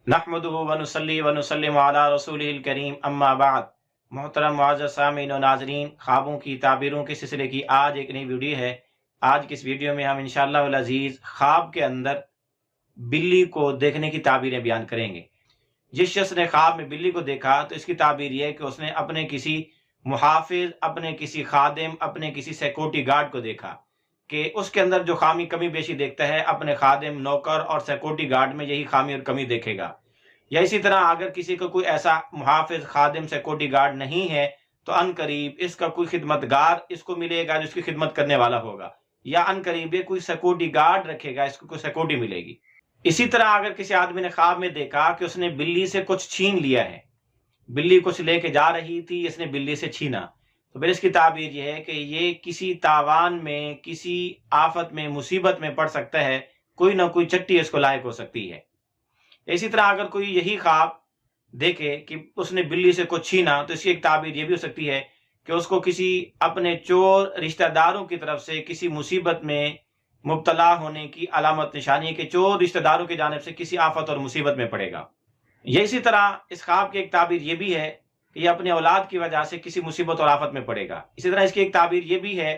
नहमदुहु व नुसल्ली व नुसल्लिमु अला रसूलिहिल करीम अम्मा बाद। मोहतरम मुअज़्ज़ज़ सामीन और नाज़रीन, ख्वाबों की ताबीरों के सिलसिले की आज एक नई वीडियो है। आज की इस वीडियो में हम इंशाअल्लाह अल अज़ीज़ ख्वाब के अंदर बिल्ली को देखने की ताबीरें बयान करेंगे। जिस शख्स ने ख्वाब में बिल्ली को देखा तो इसकी ताबीर यह है कि उसने अपने किसी मुहाफिज, अपने किसी खादिम, अपने किसी सिक्योरिटी गार्ड को देखा कि उसके अंदर जो खामी कमी बेशी देखता है, अपने खादिम, नौकर और सिक्योरिटी गार्ड में यही खामी और कमी देखेगा। या इसी तरह अगर किसी को कोई ऐसा मुहाफिज, खादिम, सिक्योरिटी गार्ड नहीं है तो अनकरीब इसका कोई खिदमतगार इसको मिलेगा जो इसकी खिदमत करने वाला होगा, या अनकरीब ये कोई सिक्योरिटी गार्ड रखेगा, इसको कोई सिक्योरिटी मिलेगी। इसी तरह अगर किसी आदमी ने ख्वाब में देखा कि उसने बिल्ली से कुछ छीन लिया है, बिल्ली कुछ लेके जा रही थी, इसने बिल्ली से छीना, तो फिर इसकी ताबीर यह है कि ये किसी तावान में, किसी आफत में, मुसीबत में पड़ सकता है, कोई ना कोई चट्टी इसको लायक हो सकती है। इसी तरह अगर कोई यही ख्वाब देखे कि उसने बिल्ली से कुछ छीना, तो इसकी एक ताबीर ये भी हो सकती है कि उसको किसी अपने चोर रिश्तेदारों की तरफ से किसी मुसीबत में मुब्तला होने की अलामत निशानी है कि चोर रिश्तेदारों की जानिब से किसी आफत और मुसीबत में पड़ेगा। ये इसी तरह इस ख्वाब की एक ताबीर ये भी है कि ये अपने औलाद की वजह से किसी मुसीबत और आफत में पड़ेगा। इसी तरह इसकी एक ताबीर ये भी है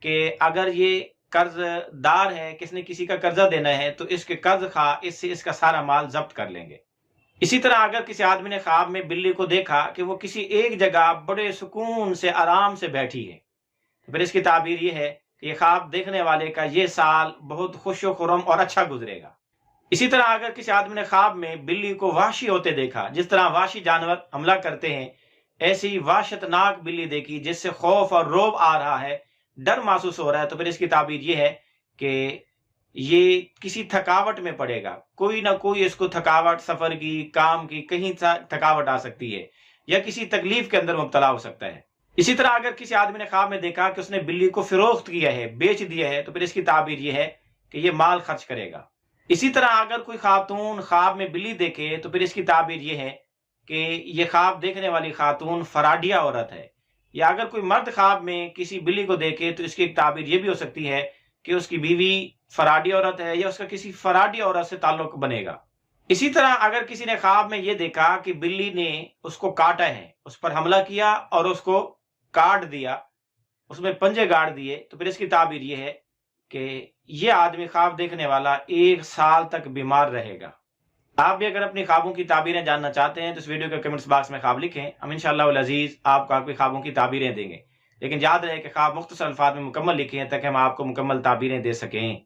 कि अगर ये कर्जदार है, किसने किसी का कर्जा देना है, तो इसके कर्ज खा इससे इसका सारा माल जब्त कर लेंगे। इसी तरह अगर किसी आदमी ने ख्वाब में बिल्ली को देखा कि वो किसी एक जगह बड़े सुकून से, आराम से बैठी है, तो फिर इसकी ताबीर ये है कि ये ख्वाब देखने वाले का ये साल बहुत खुश खुरम और अच्छा गुजरेगा। इसी तरह अगर किसी आदमी ने ख्वाब में बिल्ली को वाशी होते देखा, जिस तरह वाशी जानवर हमला करते हैं, ऐसी वाशतनाक बिल्ली देखी जिससे खौफ और रौब आ रहा है, डर महसूस हो रहा है, तो फिर इसकी ताबीर ये है कि ये किसी थकावट में पड़ेगा, कोई ना कोई इसको थकावट, सफर की, काम की, कहीं थकावट आ सकती है, या किसी तकलीफ के अंदर मुब्तला हो सकता है। इसी तरह अगर किसी आदमी ने ख्वाब में देखा कि उसने बिल्ली को फिरोख्त किया है, बेच दिया है, तो फिर इसकी ताबीर यह है कि ये माल खर्च करेगा। इसी तरह अगर कोई खातून ख्वाब में बिल्ली देखे, तो फिर इसकी ताबीर यह है कि ये ख्वाब देखने वाली खातून फराडिया औरत है। या अगर कोई मर्द ख्वाब में किसी बिल्ली को देखे, तो इसकी एक ताबीर यह भी हो सकती है कि उसकी बीवी फराडी औरत है, या उसका किसी फराडी औरत से ताल्लुक बनेगा। इसी तरह अगर किसी ने ख्वाब में यह देखा कि बिल्ली ने उसको काटा है, उस पर हमला किया और उसको काट दिया, उसमें पंजे गाड़ दिए, तो फिर इसकी ताबीर यह है कि ये आदमी ख्वाब देखने वाला 1 साल तक बीमार रहेगा। आप भी अगर अपनी ख्वाबों की ताबीरें जानना चाहते हैं तो इस वीडियो के कमेंट्स बॉक्स में ख्वाब लिखें, हम इंशाअल्लाह अल अज़ीज़ आपको आपकी ख्वाबों की ताबीरें देंगे। लेकिन याद रहे कि ख्वाब मुख्तसर अल्फाज में मुकम्मल लिखें ताकि हम आपको मुकम्मल ताबीरें दे सकें।